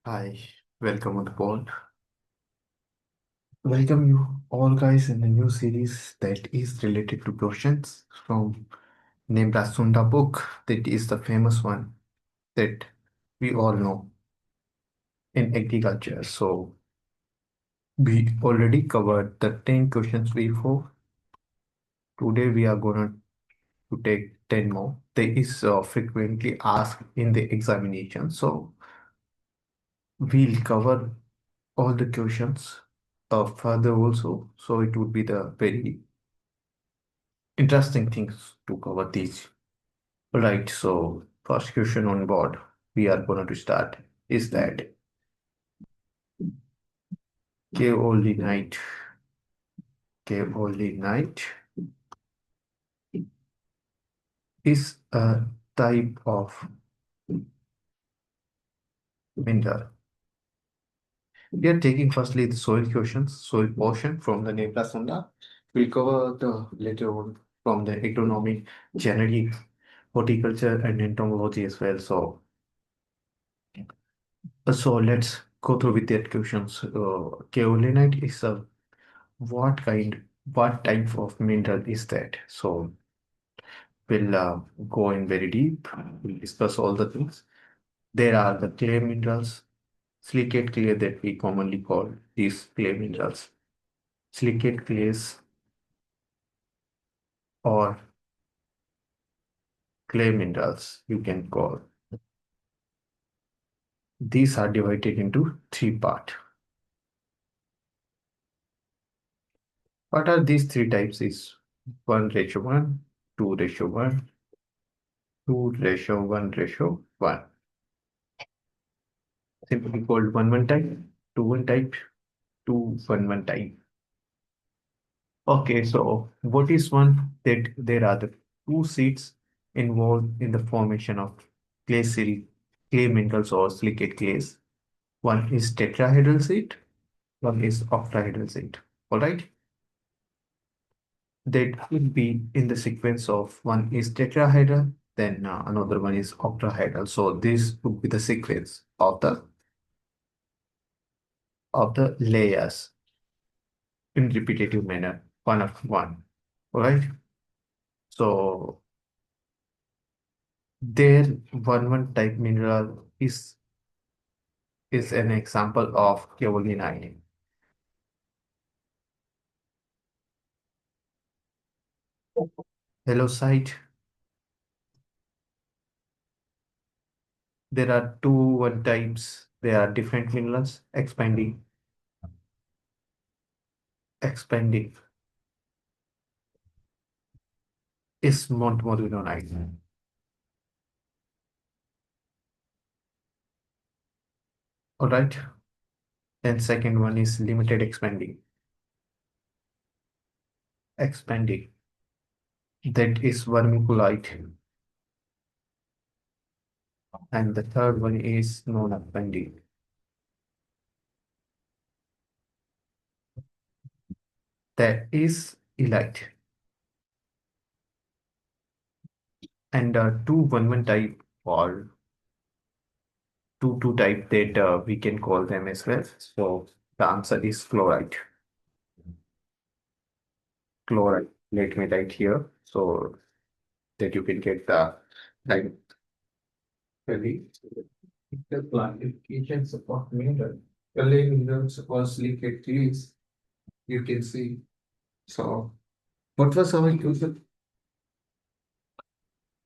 Hi, welcome on the pod. Welcome you all guys in a new series that is related to questions from Nemraj Sunda book. That is the famous one that we all know in agriculture. So we already covered the 10 questions before. Today we are going to take 10 more. There is frequently asked in the examination. So we'll cover all the questions further also. So it would be the very interesting things to cover these. Right, so first question on board we are going to start is that kaolinite. Kaolinite is a type of mineral. We are taking firstly the soil questions, soil portion from the Nemraj Sunda. We'll cover the later on from the agronomy, genetics, horticulture, and entomology as well. So let's go through with that questions. Kaolinite is a what type of mineral is that? So we'll go in very deep. We'll discuss all the things. There are the clay minerals, silicate clay that we commonly call these clay minerals. Silicate clays or clay minerals you can call. These are divided into three parts. What are these three types is 1:1, 2:1, 2:1:1. Simply called 1:1 type, 2:1 type, 2:1:1 type. Okay, so what is one that there are the two seeds involved in the formation of clay minerals or silicate clays. One is tetrahedral seed, one is octahedral seed. All right, that will be in the sequence of one is tetrahedral, then another one is octahedral. So this would be the sequence of the layers in repetitive manner, one after one. All right, so their 1:1 type mineral is an example of kaolinite. Helosite, there are 2:1 types. There are different minerals expanding is montmorillonite. All right. Then second one is limited expanding. That is vermiculite. And the third one is non-expanding. That is elite. And 2:1:1 type or 2:2 type that we can call them as well. So the answer is chloride. Chloride. Let me write here so that you can get the right. The classifications of mineral. Clay minerals or silicate clays, you can see. So what was our question?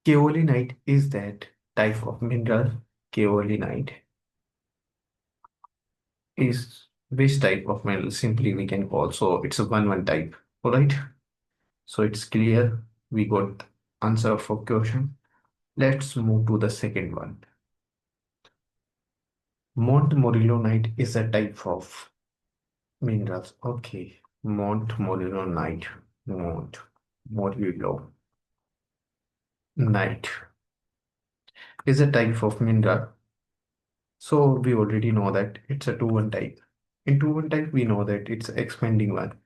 Kaolinite is that type of mineral. Kaolinite is which type of mineral? Simply we can call. So it's a 1:1 type. All right. So it's clear. We got answer for question. Let's move to the second one. Montmorillonite is a type of minerals. Okay. Montmorillonite. Montmorillonite is a type of mineral. So we already know that it's a 2:1 type. In 2:1 type, we know that it's expanding one.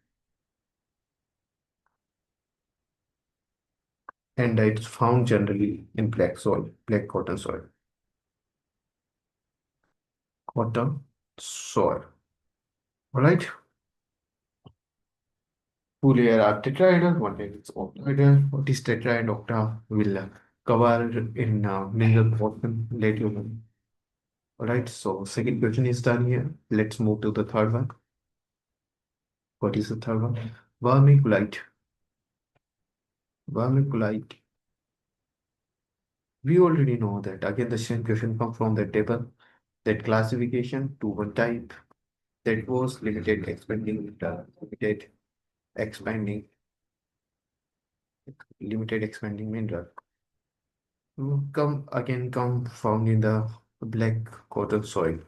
And it's found generally in black soil, black cotton soil. cotton soil. All right. Two layer are tetrahedral, one layer is octahedral. What is tetra and octa will cover in mineral portion later on. All right. So second question is done here. Let's move to the third one. What is the third one? Vermiculite. Vermiculite. We already know that. Again, the same question comes from the table. That classification to one type that was limited expanding, expanding, limited expanding mineral. Come found in the black cotton soil.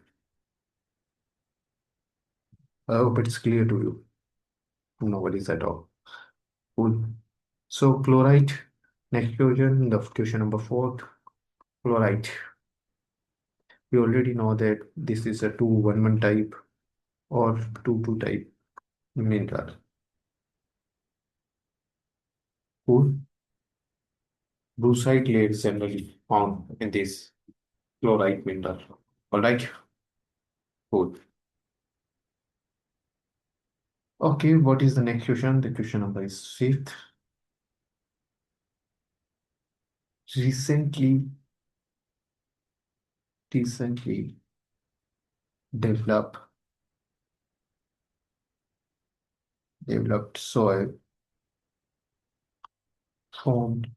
I hope it's clear to you. No worries at all. Cool. So chlorite. Next question, the question number 4. Chlorite. We already know that this is a 2-1-1 type or 2-2 type mineral. Cool. Brucite layers generally found in this chlorite mineral. All right. Cool. Okay, what is the next question? The question number is 5th. Recently developed soil formed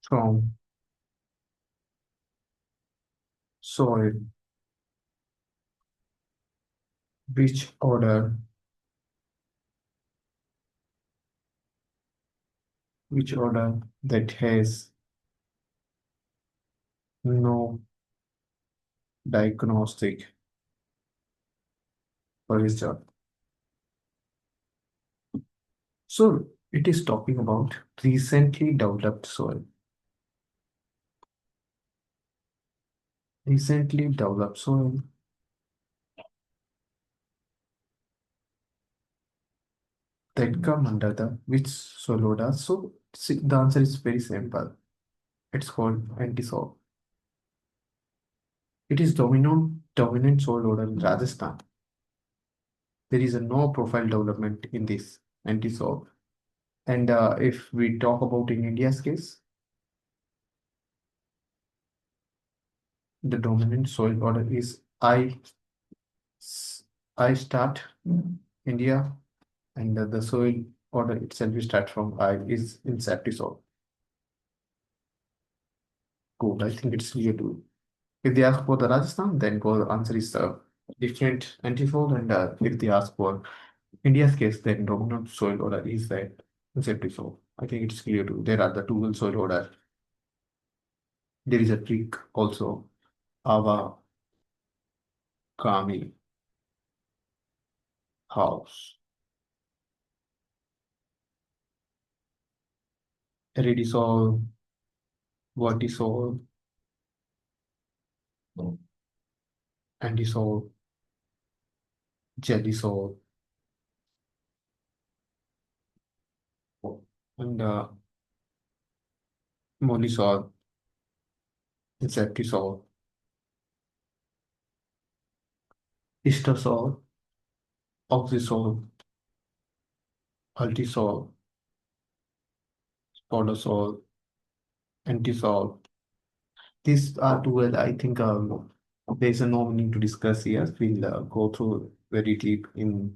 from soil which order that has no diagnostic origin. So it is talking about recently developed soil. Recently developed soil that come under the which soil order. So the answer is very simple. It's called antisol. It is dominant soil order in Rajasthan. There is a no profile development in this antisol. And if we talk about in India's case, the dominant soil order is I start India, and the soil order itself we start from I is in Saptisol. Good, I think it's clear to. If they ask for the Rajasthan, then the answer is different antifold, and if they ask for India's case, then dominant soil order is that Septisol. I think it's clear too. There are the two soil order. There is a trick also. Ava Kami house. Eridisol, Vertisol, Andisol, Gelisol, and Molisol, Insectisol, Istasol, Oxisol, Altisol, Spodosol, Antisol. These are two, I think there's no need to discuss here. We'll go through very deep in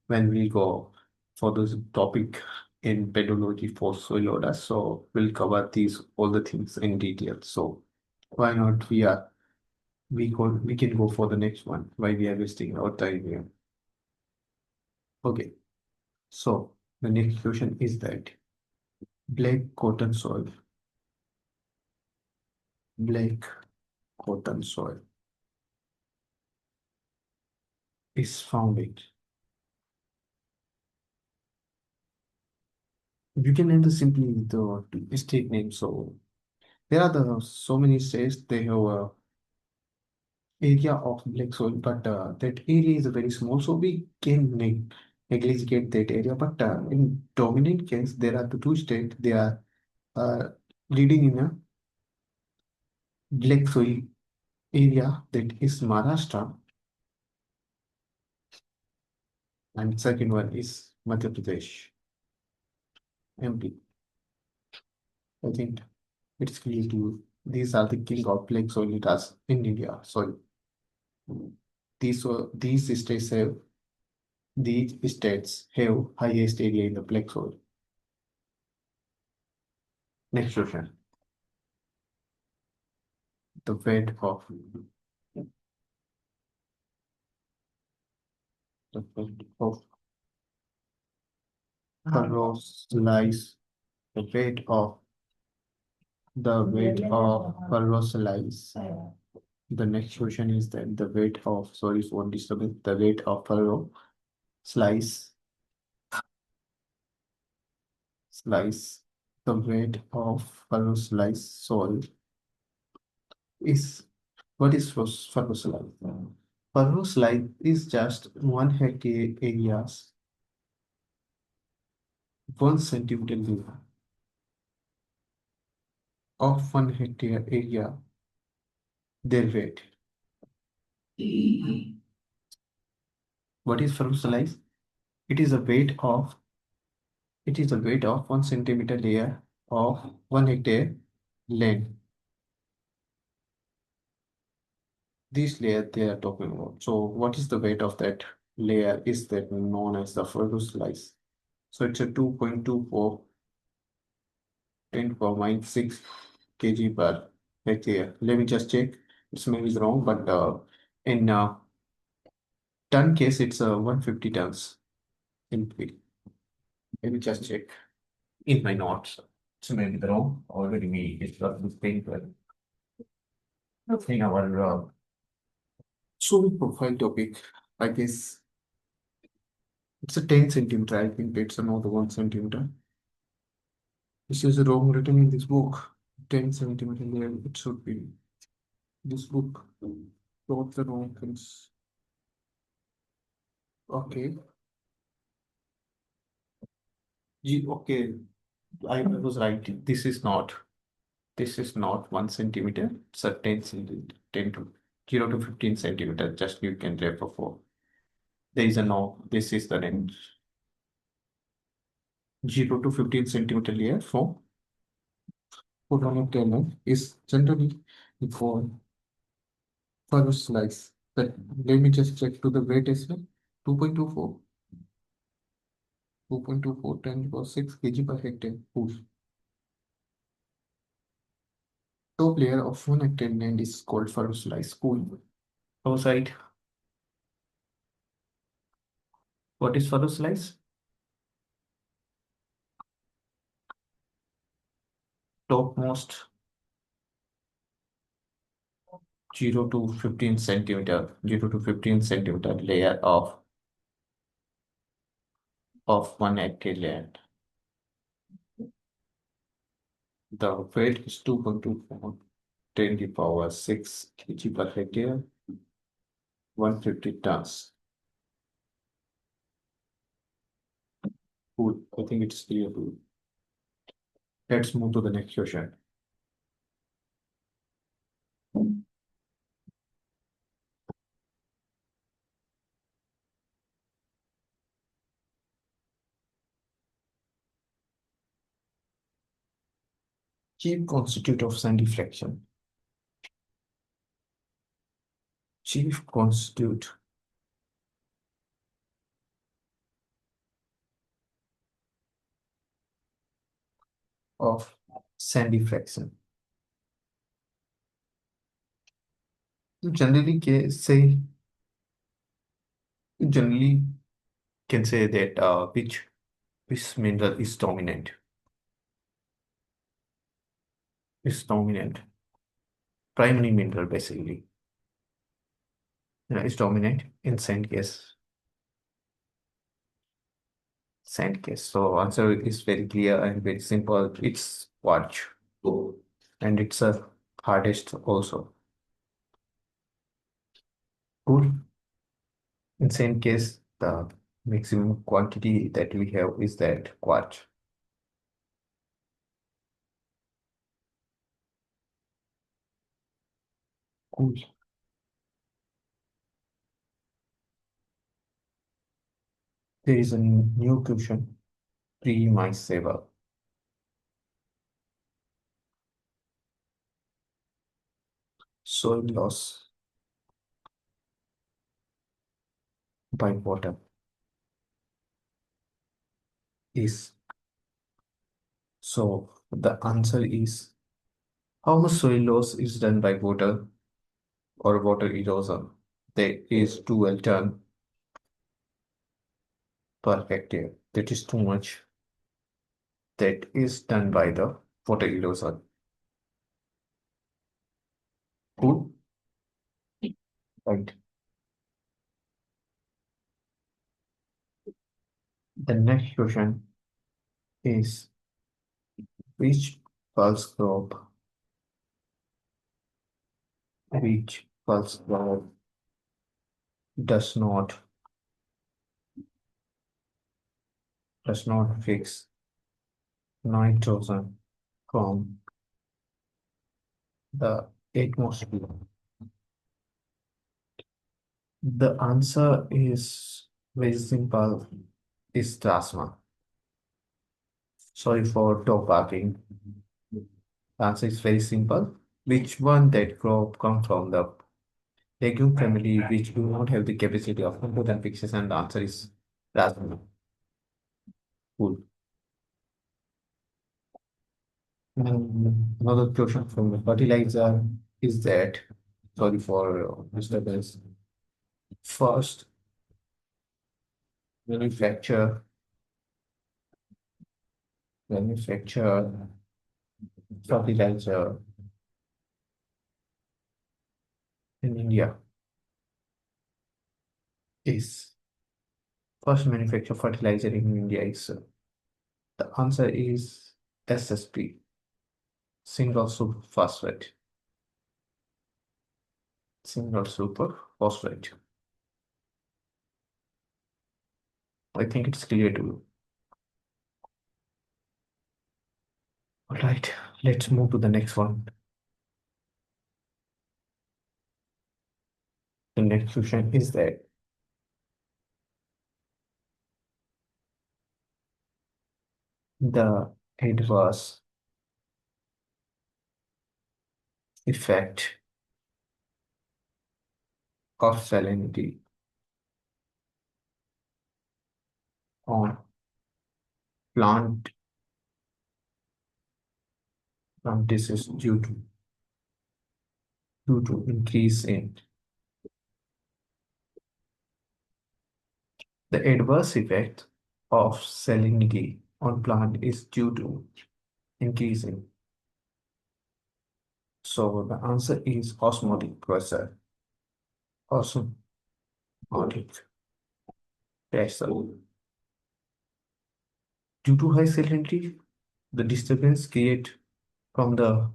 when we go for this topic in pedology for soil order. So we'll cover these all the things in detail. So why not we can go for the next one. Why we are wasting our time here? Okay. So the next question is that black cotton soil. Black cotton soil is found in. You can enter simply the state name. So there are so many states they have a area of black soil, but that area is very small, so we can negligent that area. But in dominant case, there are the two states they are uh, leading in a black soil area, that is Maharashtra, and second one is Madhya Pradesh, MP. I think it's clear to you. These are the king of plague solitas in India. Sorry, these states have highest area in the plague soil. Next question. The weight of the weight of furrow slice. The weight of furrow slice. The next question is that the weight of, sorry for disturbance, the weight of furrow slice, the weight of furrow slice soil is, what is furrow slice? Furrow slice is just 1 hectare areas, 1 centimeter layer of 1 hectare area, their weight. What is furrow slice? It is a weight of 1 centimeter layer of 1 hectare land. This layer they are talking about. So what is the weight of that layer is that known as the furrow slice. So it's a 2.24 10 power minus 6 kg per hectare. Let me just check. It's maybe wrong, but in ton case, it's 150 tons in feet. Let me just check in my notes. It's maybe wrong. Already we discussed this thing, but in our solid profile topic, I guess it's a 10 centimeter. I think it's another 1 centimeter. This is wrong written in this book. 10 centimeter there. It should be this book. Wrote the wrong things. Okay. Okay. I was right. This is not 1 centimeter. It's a 10 centimeter, 10 to 0 to 15 centimeter. Just you can refer for. There is a no. This is the range. 0 to 15 centimeter layer for photonic is generally for furrow slice. But let me just check to the weight as well. 2.24. 2.24 10 to 6 kg per hectare. Push. Top layer of 1 hectare land is called furrow slice. Cool. Outside. What is furrow slice? Topmost 0 to 15 centimeter, 0 to 15 centimeter layer of 1 hectare land. The weight is 2.24 10 to the power 6 kg per hectare, 150 tons. Cool. I think it's clear. Let's move to the next question. Chief constitute of sand diffraction. Chief constitute of sand diffraction. Generally, generally can say that which mineral is dominant. Is dominant. Primary mineral basically. Is dominant in sand case. Sand case. So answer is very clear and very simple. It's quartz. And it's a hardest also. Cool. In sand case, the maximum quantity that we have is that quartz. Cool. There is a new question pre my saver. Soil loss by water is. So the answer is how much soil loss is done by water or water erosion? There is 12 ton per hectare. That is too much. That is done by the water erosion. Cool. Right. The next question is which pulse crop, which pulse crop does not fix nitrogen from the atmosphere? The answer is very simple, is plasma. Sorry for dog barking. The answer is very simple. Which one that crop come from the legume family which do not have the capacity of nitrogen fixation? The answer is plasma. Cool. And another question from the fertilizer is that, sorry for disturbance. First, manufacture manufacture fertilizer in India is first manufacture fertilizer in India is the answer is SSP, single super phosphate. Single super phosphate. I think it's clear to you. All right, let's move to the next one. The next question is that the adverse effect of salinity on plant disease due to increase in the adverse effect of salinity on plant is due to increasing. So the answer is osmotic pressure. Osmotic pressure. Due to high salinity, the disturbance created from the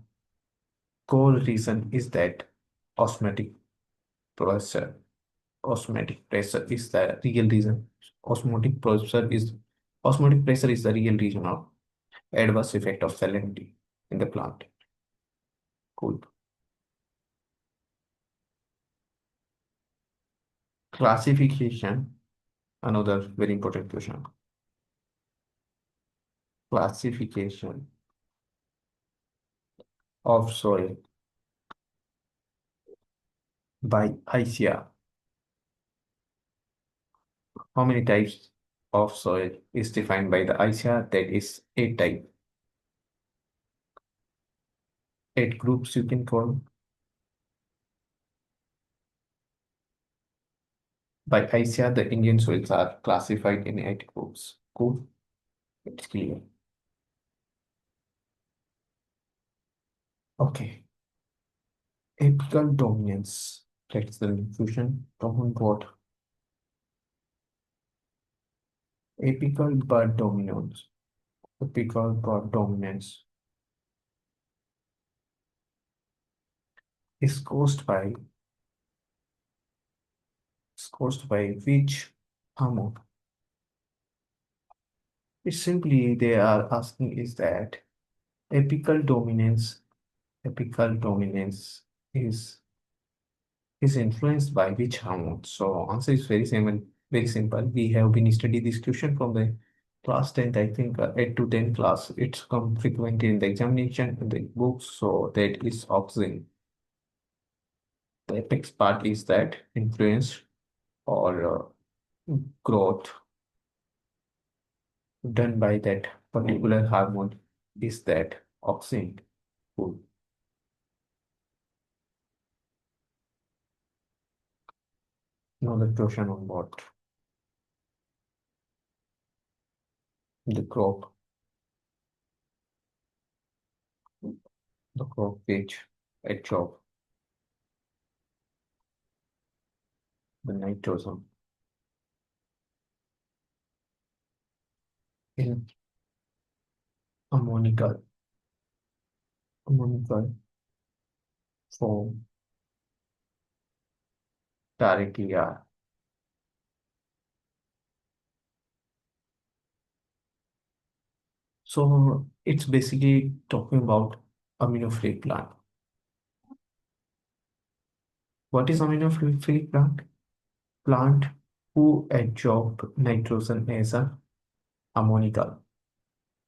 core reason is that osmotic pressure. Osmotic pressure is the real reason. Osmotic pressure is the real reason of adverse effect of salinity in the plant. Cool. Classification, another very important question. Classification of soil by ICR. How many types of soil is defined by the ICR? That is 8 types. 8 groups you can call. By ICR, the Indian soils are classified in 8 groups. Cool. It's clear. Okay. Apical dominance. That's the fusion. Common what? Apical bud dominance. Apical bud dominance is caused by which hormone? It's simply they are asking is that apical dominance apical dominance is influenced by which hormone? So answer is very simple. Very simple. We have been studying this question from the class 10th, I think 8 to 10 class. It's come frequent in the examination in the books, so that is oxygen. The apex part is that influence or growth done by that particular hormone is that oxygen food. Another question on what? The crop page, edge of the nitrogen in ammonical, ammonical form directly are. So it's basically talking about amino-free plant. What is amino-free plant? Plant who absorb nitrogen as a ammonical.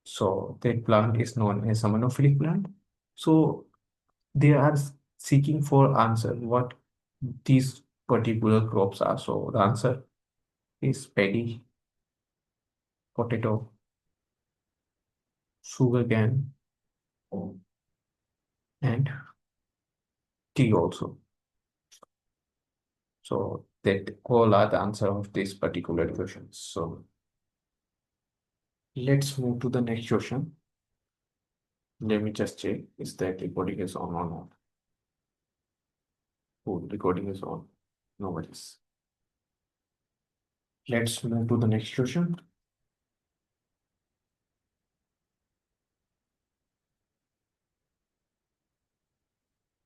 So that plant is known as ammonophilic plant. So they are seeking for answer what these particular crops are. So the answer is paddy, potato, sugarcane, and tea also. So that all are the answer of this particular question. So let's move to the next question. Let me just check is that recording is on or not. Oh, recording is on. No worries. Let's move to the next question.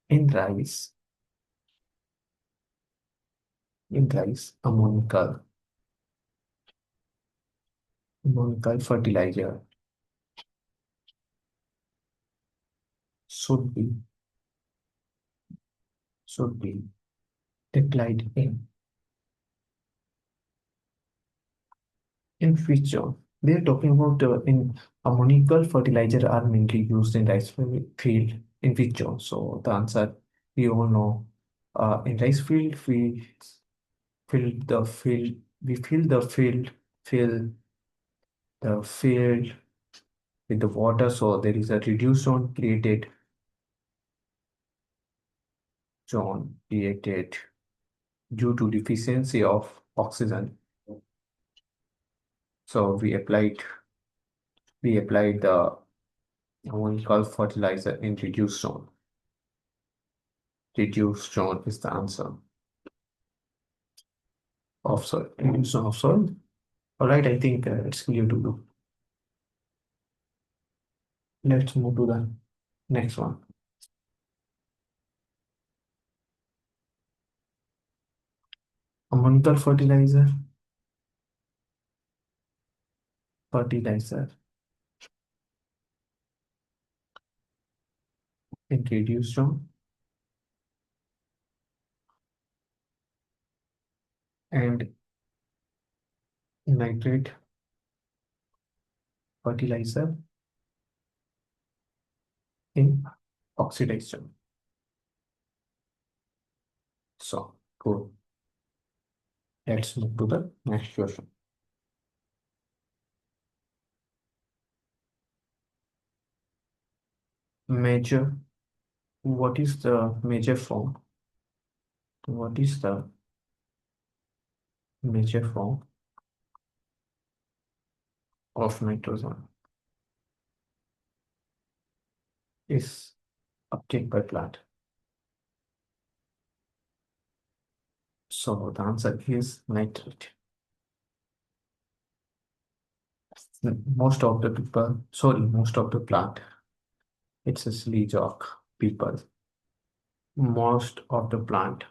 In rice, ammonical fertilizer should be applied in which we are talking about in ammonical fertilizer are mainly used in rice field in which so the answer we all know in rice field we fill the field we fill the field with the water, so there is a reduced zone created due to deficiency of oxygen. So we applied the ammonical fertilizer in reduced zone. Reduced zone is the answer. Of soil. Reduced zone of soil. All right, I think it's clear to you. Let's move to the next one. Ammonical fertilizer in reduced zone and nitrate fertilizer in oxidized zone. So, cool. Let's move to the next question. Major. What is the major form? What is the major form of nitrogen? Is uptake by plant. So the answer is nitrate. Most of the plant, it's a sledge of people. Most of the plant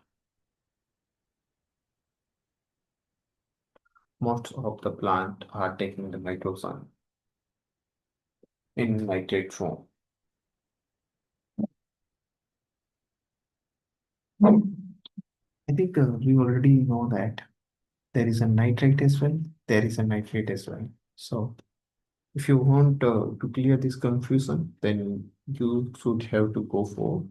are taking the nitrogen in nitrate form. I think we already know that There is a nitrate as well. There is a nitrate as well. So if you want to clear this confusion, then you should have to go for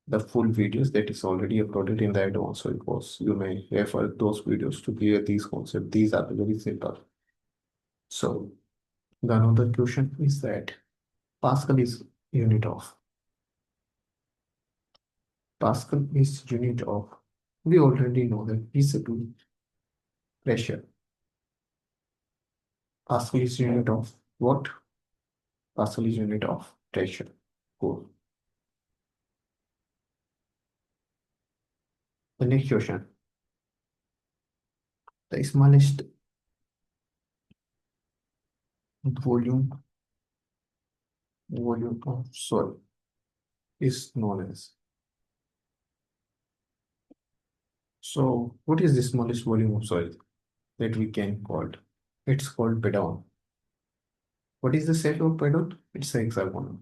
the full videos that is already uploaded in the advanced course. You may refer those videos to clear these concepts. These are very simple. So the another question is that Pascal is unit of. Pascal is unit of. We already know that is a pressure. Pascal is unit of what? Pascal is unit of pressure. Cool. The next question. The smallest volume of soil is known as. So what is the smallest volume of soil that we can call? It's called pedon. What is the set of pedon? It's the hexagon.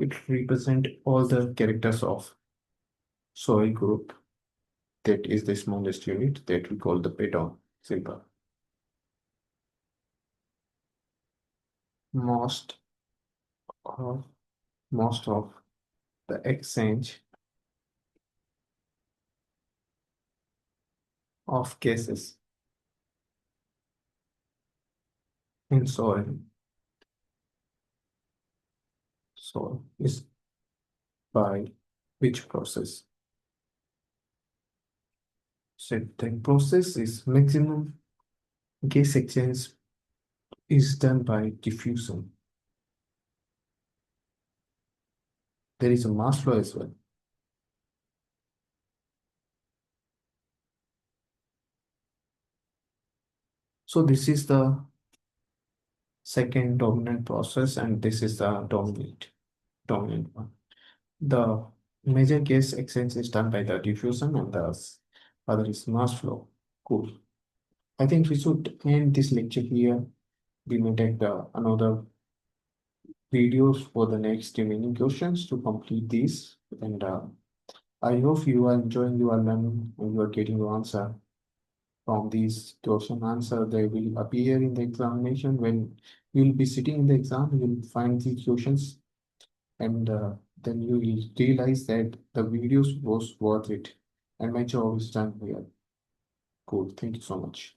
It represents all the characters of soil group. That is the smallest unit that we call the pedon. Simple. Most of most of the exchange of gases in soil is by which process? So the process is maximum gas exchange is done by diffusion. There is a mass flow as well. So this is the second dominant process, and this is the dominant one. The major gas exchange is done by the diffusion, and the other is mass flow. Cool. I think we should end this lecture here. We may take another videos for the next remaining questions to complete this. And I hope you are enjoying your learning and you are getting your answer from these question answer. They will appear in the examination. When you will be sitting in the exam, you will find these questions, and then you will realize that the videos was worth it and my job is done here. Cool. Thank you so much.